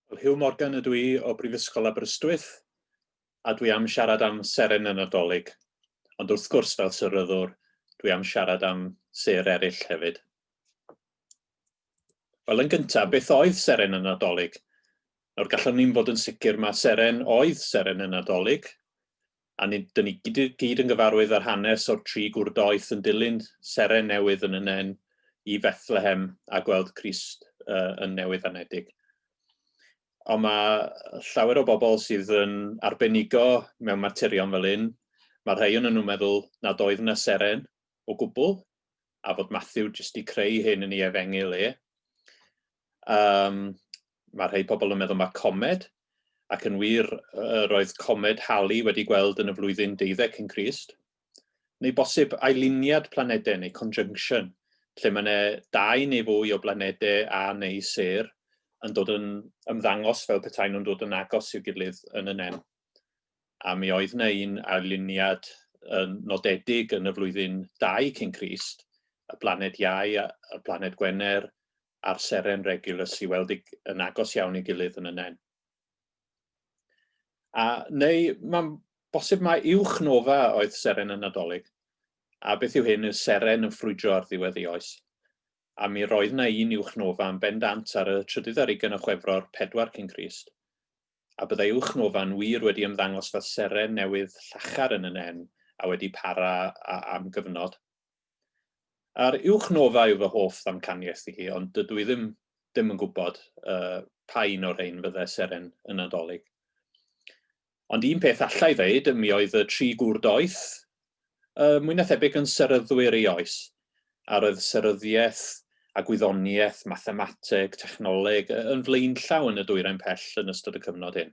Huw Morgan ydw I o Prifysgol Aberystwyth, a dwi am siarad am Sêr y Nadolig. Ond wrth gwrs, fel syryddwr, dwi am siarad am sêr eraill hefyd. Wel, yn gyntaf, beth oedd Sêr y Nadolig? Nawr, gallwn ni'n fod yn sicr mae seren oedd Sêr y Nadolig, a dyn ni gyd yn gyfarwydd ar hanes o'r tri gwrdoeth yn dilyn seren newydd yn y nen i Bethlehem a gweld Crist yn newydd anedig. Ond mae llawer o bobl sydd yn arbenigo mewn materion fel hyn. Mae rhai yn nhw'n meddwl nad oedd yna seren o gwbl, a fod Matthew jyst i creu hyn yn ei efengyl e. Mae rhai pobl yn meddwl mae comed, ac yn wir roedd comed Halley wedi gweld yn y flwyddyn 12 cyn Crist. Neu bosib ailiniad planedau neu conjunction, lle mae yna 2 neu fwy o blanedau a neu sêr yn dod yn ymddangos fel petai nhw'n dod yn agos i'w gilydd yn y nen. A mi oedd yna un ailiniad nodedig yn y flwyddyn 2 cyn Crist, y blaned Iau a y blaned Gwener a'r seren Regulus i weld yn agos iawn i'w gilydd yn y nen. Neu mae'n bosib mai uwch nofa oedd seren y Nadolig, a beth yw hyn yw seren yn ffrwydro ar ddiwedd ei oes. A mi roedd yna un uwch nofa yn bendant ar y 30 o Chwefror 4 cyn Crist. A byddai uwch nofa'n wir wedi ymddangos fel seren newydd llachar yn y nen a wedi para am gyfnod. A'r uwch nofa yw fy hoff ddamcaniaeth i hi, ond dydw i ddim yn gwybod pa un o'r ein byddai seren y Nadolig. Ond un peth allai ddeud, mi oedd y tri gwrdoeth mwy na thebyg yn seryddwyr ei oes, a roedd seryddiaeth a gwyddoniaeth, mathemateg, technoleg yn flaenllaw yn y dwyrain pell yn ystod y cyfnod hyn.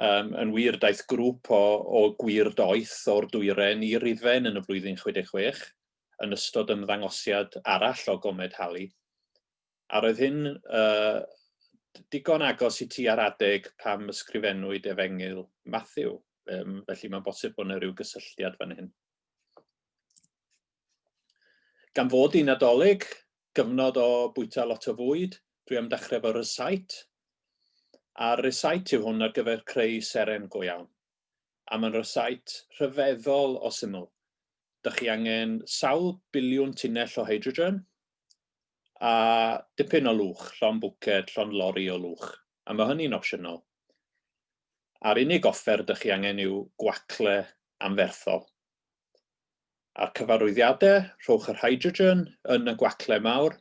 Yn wir, daeth grŵp o gwirdoeth o'r dwyrain i Rufen yn y flwyddyn 66 yn ystod ymddangosiad arall o gomed Halley. A roedd hyn digon agos i tua'r adeg pam ysgrifennwyd efengyl Matthew, felly mae'n bosib bod yna ryw gysylltiad fan hyn. Gan fod i Nadolig, gyfnod o bwyta lot o fwyd, dwi am dechrau efo rysait. A'r rysait yw hwn ar gyfer creu seren go iawn. A mae'n rysait rhyfeddol o syml. Dych chi angen sawl biliwn tunnell o hydrogen a dipyn o lwch, llon bwced, llon lori o lwch. A mae hynny'n opsiynol. A'r unig offer dych chi angen yw gwacle anferthol. A'r cyfarwyddiadau, rhowch yr hydrogen yn y gwacle mawr,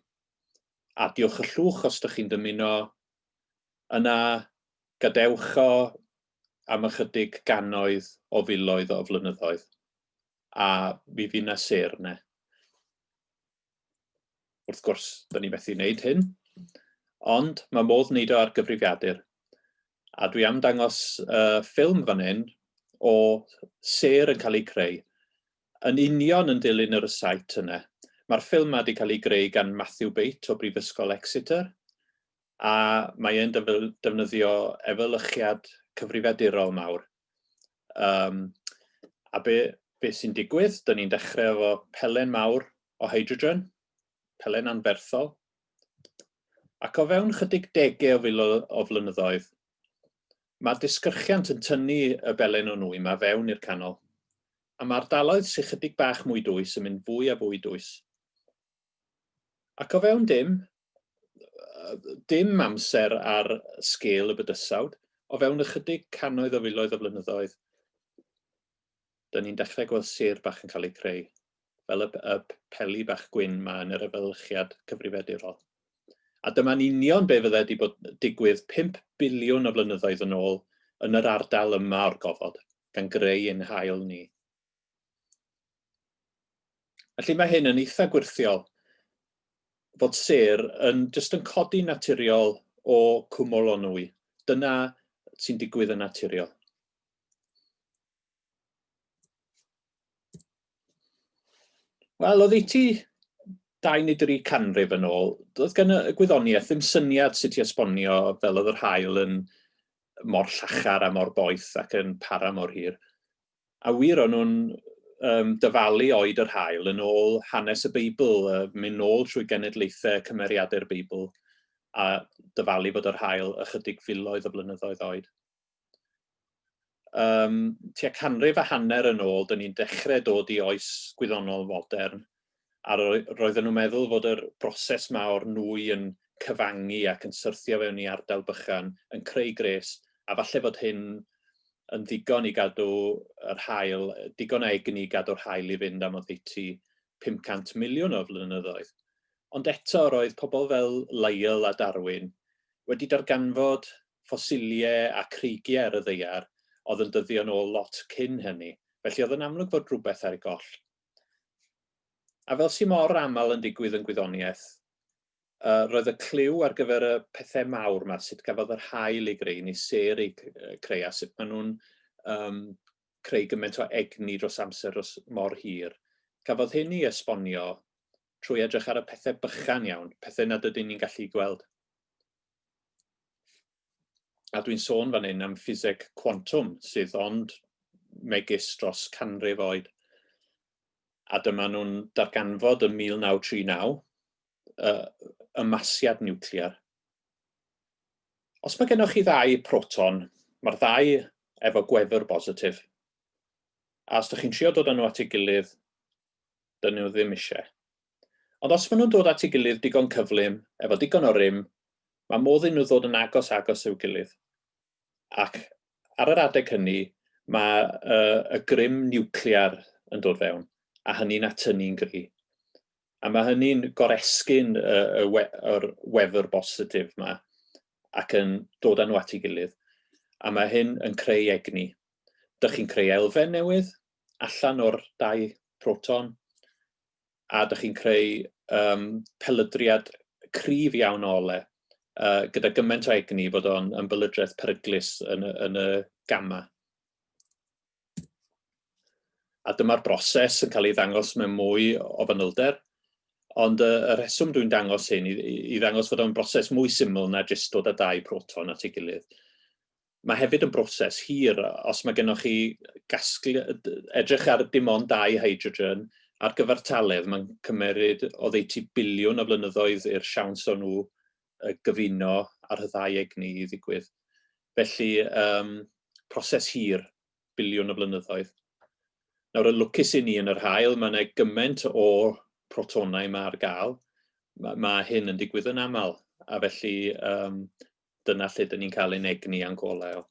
adiwch y llwch os ydych chi'n dymuno, yna gadewch o am ychydig gannoedd o filoedd o flynyddoedd, a mi fydd yna sêr yna. Wrth gwrs, dyn ni methu wneud hyn, ond mae modd wneud o ar gyfrifiadur. A dwi am dangos ffilm fan hyn o sêr yn cael ei creu. Yn union yn dilyn y rysait yna. Mae'r ffilm wedi cael ei greu gan Matthew o Prifysgol Exeter, a mae e'n defnyddio efelychiad cyfrifiadurol mawr. A be sy'n digwydd, dyn ni'n dechrau efo pelen mawr o hydrogen, pelen anferthol, ac o fewn chydig degau o filoedd o flynyddoedd, mae disgyrchiant yn tynnu y belen o nwy yma fewn i'r canol. A mae'r ardaloedd sy'n chydig bach mwy dwys yn mynd fwy a fwy dwys. Ac o fewn dim amser ar sgêl y bydysawd, o fewn ychydig cannoedd o filoedd o flynyddoedd, dyn ni'n dechrau gweld sêr bach yn cael ei creu, fel y peli bach gwyn yma yn yr efelychiad cyfrifiadurol. A dyma'n union be fydde wedi bod digwydd 5 biliwn o flynyddoedd yn ôl yn yr ardal yma o'r gofod, gan greu ein haul ni. Felly mae hyn yn eitha gwirthiol fod sêr jyst yn codi naturiol o cwmwl o nwy. Dyna sy'n digwydd yn naturiol. Wel, oedd ti 2 neu 3 canrif yn ôl, doedd gan y gwyddoniaeth ddim syniad sut i esbonio fel oedd yr haul yn mor llachar a mor boeth ac yn para mor hir. A wir o'n nhw'n dyfalu oed yr haul yn ôl hanes y Beibl, mynd nôl trwy genedlaethau cymeriadau'r Beibl, a dyfalu bod yr haul ychydig filoedd o blynyddoedd oed. Tua canrif a hanner yn ôl, dyn ni'n dechrau dod i oes gwyddonol modern, a roedden nhw'n meddwl fod yr broses ma o'r nwy yn cyfangu ac yn syrthio fewn i ardal bychan yn creu gres, a falle bod hyn yn ddigon i gadw yr haul, digon o egni i gadw'r haul i fynd am oddeutu 500 miliwn o flynyddoedd. Ond eto roedd pobl fel Lyell a Darwin wedi darganfod ffosiliau a creigiau ar y ddaear oedd yn dyddio yn ôl lot cyn hynny, felly oedd yn amlwg fod rhywbeth ar ei goll. A fel sy'n mor aml yn digwydd yn gwyddoniaeth, roedd y cliw ar gyfer y pethau mawr yma, sut gafodd yr haul i greu, neu sêr i creu, a sut maen nhw'n creu gymaint o egni dros amser mor hir. Cafodd hyn i esbonio trwy edrych ar y pethau bychan iawn, pethau nad ydyn ni'n gallu gweld. A dwi'n sôn fan hyn am ffiseg cwantwm, sydd ond megis dros canrif oed. A dyma nhw'n darganfod yn 1939, ymasiad niwclear. Os mae gennych chi ddau proton, mae'r ddau efo gwefr bositif. A os ydych chi'n trio dod â nhw at ei gilydd, dyn nhw ddim eisiau. Ond os maen nhw'n dod at ei gilydd digon cyflym, efo digon o rym, mae modd i nhw ddod yn agos i'w gilydd. Ac ar yr adeg hynny, mae y grym niwclear yn dod fewn, a hynny'n atynnu'n gry. A mae hynny'n goresgyn yr wefr bositif yma, ac yn dod â nhw at ei gilydd. A mae hyn yn creu egni. Dych chi'n creu elfen newydd allan o'r dau proton, a dych chi'n creu pelydriad cryf iawn o ole, gyda gymaint o egni bod o'n ymbylydraeth peryglus yn y gamma. A dyma'r broses yn cael ei ddangos mewn mwy o fanylder, ond y rheswm dwi'n dangos hyn i ddangos fod o'n broses mwy syml na jyst dod â dau proton at ei gilydd. Mae hefyd yn broses hir os mae gennych chi edrych ar dim ond dau hydrogen ar gyfartaledd, mae'n cymeryd oddeutu biliwn o flynyddoedd i'r siawns o nhw gyfuno ar y ddau egni i ddigwydd. Felly, proses hir, biliwn o flynyddoedd. Nawr, y lwcus i ni yn yr haul, mae yna gymaint o protonau yma ar gael. Mae hyn yn digwydd yn aml, a felly dyna lle dyn ni'n cael ein egni a'n golau.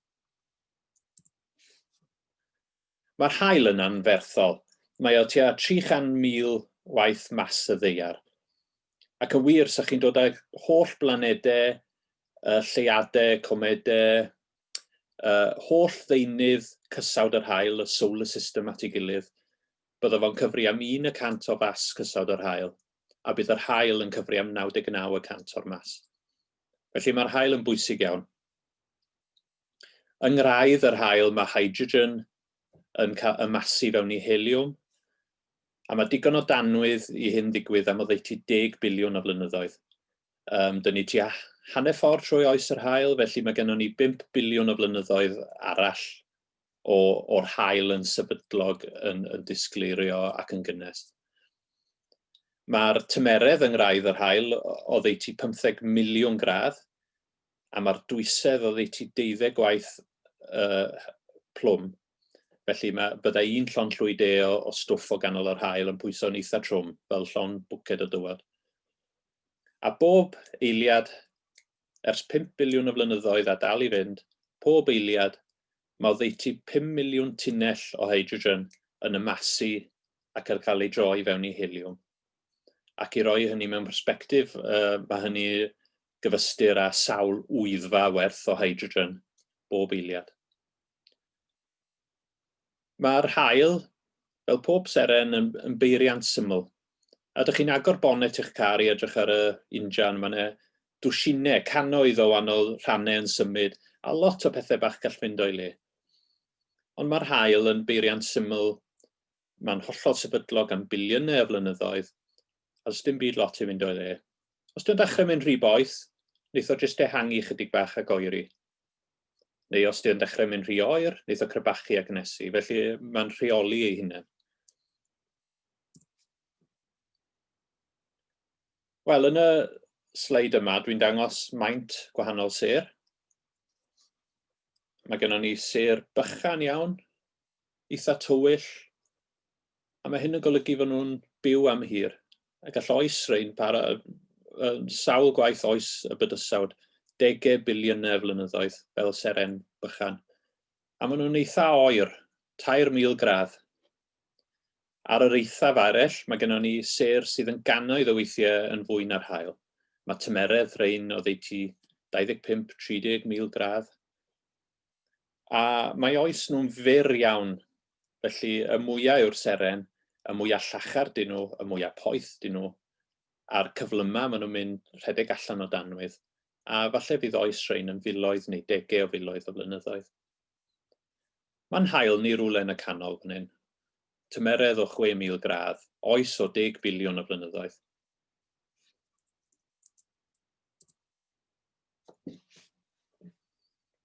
Mae'r haul yn anferthol. Mae o tua 300,000 waith mas y ddaear. Ac yn wir, sa chi'n dod â holl blanedau, lleiadau, comedau, holl ddeunydd cysawd yr haul, y solar system at ei gilydd, bydda fo'n cyfri am 1% o fas cysawd yr haul, a bydd yr haul yn cyfri am 99% o'r mas. Felly mae'r haul yn bwysig iawn. Yng ngraidd yr haul mae hydrogen yn ymasu fewn i heliwm, a mae digon o danwydd i hyn digwydd am oddeutu 10 biliwn o flynyddoedd. Dyn ni tua hanner ffordd trwy oes yr haul, felly mae gennym ni 5 biliwn o flynyddoedd arall o'r haul yn sefydlog yn disgleirio ac yn gynnes. Mae'r tymeredd yng ngraidd yr haul oddeutu 15 miliwn gradd, a mae'r dwysedd oddeutu 12 gwaith plwm. Felly byddai un llon llwy de o stwff o ganol yr haul yn pwyso'n eitha trwm, fel llon bwced o dywod. A bob eiliad, ers 5 biliwn o flynyddoedd a dal i fynd, pob eiliad, mae oddeutu 5 miliwn tunnell o hydrogen yn ymasu ac yn cael ei droi fewn i heliwm. Ac i roi hynny mewn persbectif, mae hynny gyfystyr â sawl wyddfa werth o hydrogen bob eiliad. Mae'r haul, fel pob seren, yn beiriant syml. Ydych chi'n agor bonet i'ch car i edrych ar y injan, mae dwsinau, cannoedd o wahanol rhannau yn symud, a lot o pethau bach gall fynd o'i le. Ond mae'r haul yn beiriant syml, mae'n hollol sefydlog am biliynau o flynyddoedd, a does dim byd lot i fynd o'i le. Os dwi'n dechrau mynd rhy boeth, wneith o jyst ehangu chydig bach ag oeri. Neu os dwi'n dechrau mynd rhy oer, wneith o crebachu ag nesu, felly mae'n rheoli ei hunain. Wel, yn y sleid yma, dwi'n dangos maint gwahanol sêr. Mae gennym ni sêr bychan iawn, eitha tywyll, a mae hyn yn golygu fod nhw'n byw am hir. A gall oes rhain sawl gwaith oes y bydysawd, 10 biliynau flynyddoedd fel seren bychan. A maen nhw'n eitha oer, 3,000 gradd. Ar yr eithaf arall, mae gennym ni sêr sydd yn gannoedd o weithiau yn fwy na'r haul. Mae tymeredd rhain o ddeutu 25-30,000 gradd. A mae oes nhw'n fyr iawn, felly y mwyaf yw'r seren, y mwyaf llachar dyn nhw, y mwyaf poeth dyn nhw, a'r cyflyma maen nhw'n mynd rhedeg allan o danwydd, a falle bydd oes rhain yn filoedd neu 10 o filoedd o flynyddoedd. Mae'n hael ni rwle yn y canol fan hyn. Tymeredd o 6,000 gradd, oes o 10 biliwn o flynyddoedd.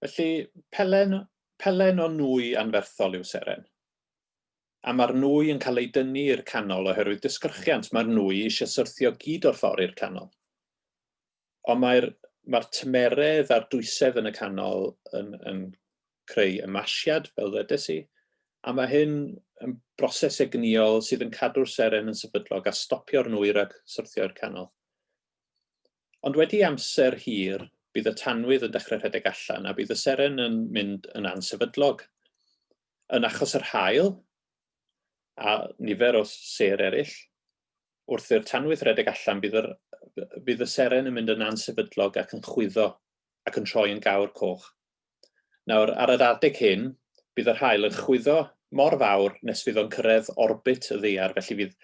Felly, pelen o nwy anferthol yw seren. A mae'r nwy yn cael ei dynnu i'r canol oherwydd disgyrchiant. Mae'r nwy eisiau syrthio gyd o'r ffordd i'r canol. Ond mae'r tymeredd a'r dwysedd yn y canol yn creu ymasiad, fel ddedes i, a mae hyn yn broses egnïol sydd yn cadw'r seren yn sefydlog a stopio'r nwy rhag syrthio i'r canol. Ond wedi amser hir, bydd y tanwydd yn dechrau rhedeg allan a bydd y seren yn mynd yn ansefydlog. Yn achos yr haul a nifer o sêr eraill, wrth i'r tanwydd rhedeg allan, bydd y seren yn mynd yn ansefydlog ac yn chwyddo ac yn troi yn gawr coch. Nawr, ar yr adeg hyn, bydd yr haul yn chwyddo mor fawr nes fydd o'n cyrraedd orbit y ddaear, felly fydd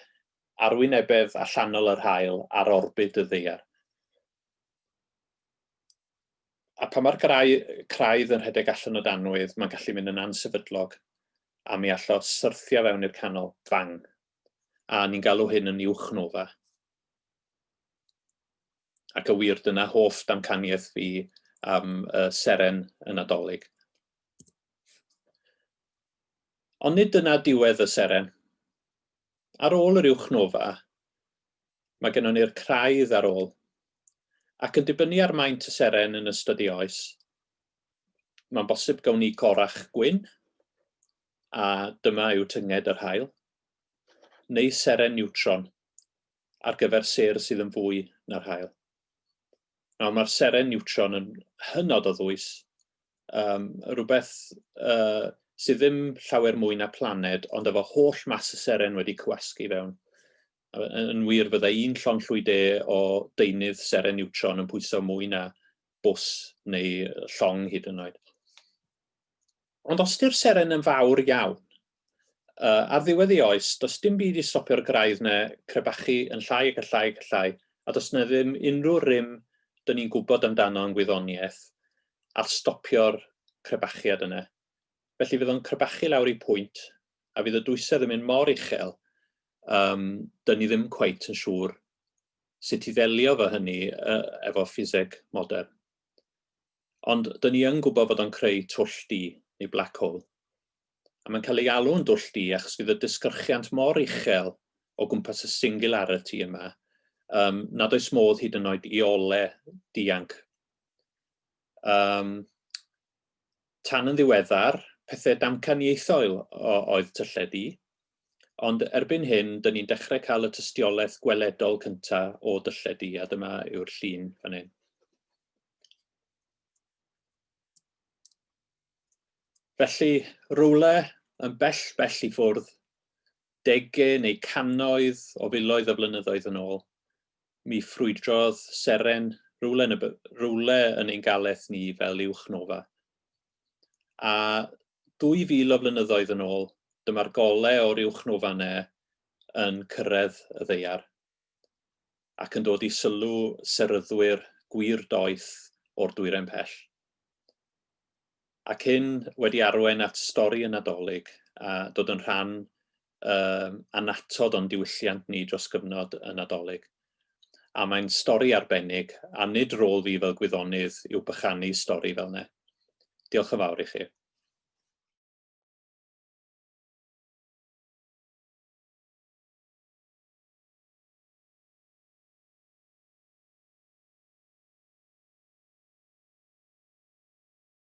arwynebedd allanol yr haul ar orbit y ddaear. A pan mae'r craidd yn rhedeg allan o danwydd, mae'n gallu mynd yn ansefydlog, a mi all o syrthio fewn i'r canol, bang. A ni'n galw hyn yn uwchnofa. Ac y wir dyna hoff damcaniaeth fi am seren y Nadolig. Ond nid dyna diwedd y seren. Ar ôl yr uwchnofa, mae gennym ni'r craidd ar ôl. Ac yn dibynnu ar maint y seren yn ystod ei oes, mae'n bosib gawn ni corach gwyn, a dyma yw tynged yr haul, neu seren niwtron ar gyfer sêr sydd yn fwy na'r haul. Nawr, mae'r seren niwtron yn hynod o ddwys, rhywbeth sydd ddim llawer mwy na planed, ond efo holl mas y seren wedi cwasgu fewn. Yn wir, fydda un llon llwy de o deunydd seren niwtron yn pwyso mwy na bws neu llong hyd yn oed. Ond os di'r seren yn fawr iawn, ar ddiwedd ei oes, does dim byd i stopio'r graidd na crebachu yn llai ac yn llai ac yn llai, a does na ddim unrhyw rym dyn ni'n gwybod amdano yn gwyddoniaeth ar stopio'r crebachiad yna. Felly fydd o'n crebachu lawr i pwynt, a fydd y dwysedd yn mynd mor uchel, dyn ni ddim cweit yn siŵr sut i ddelio fo hynny efo ffiseg modern. Ond dyn ni yn gwybod fod o'n creu twll du, neu black hole. A mae'n cael ei alw'n dwll du achos fydd y disgyrchiant mor uchel o gwmpas y singularity yma, nad oes modd hyd yn oed i ole dianc. Tan yn ddiweddar, pethau damcaniaethol oedd tylledu, ond erbyn hyn, dyn ni'n dechrau cael y tystiolaeth gweledol cyntaf o dylledu, a dyma yw'r llun fan hyn. Felly, rywle yn bell i ffwrdd, 10 neu cannoedd o filoedd o flynyddoedd yn ôl, mi ffrwydrodd seren rywle yn ein galeth ni fel uwchnofa. A 2000 o flynyddoedd yn ôl, dyma'r golau o'r uwchnofa yna yn cyrraedd y ddaear ac yn dod i sylw seryddwyr gwir doeth o'r dwyrain pell. Ac hyn wedi arwain at stori y Nadolig a dod yn rhan anatod o'n diwylliant ni dros gyfnod y Nadolig. A mae'n stori arbennig, a nid rôl fi fel gwyddonydd yw bychanu stori fel yna. Diolch yn fawr i chi.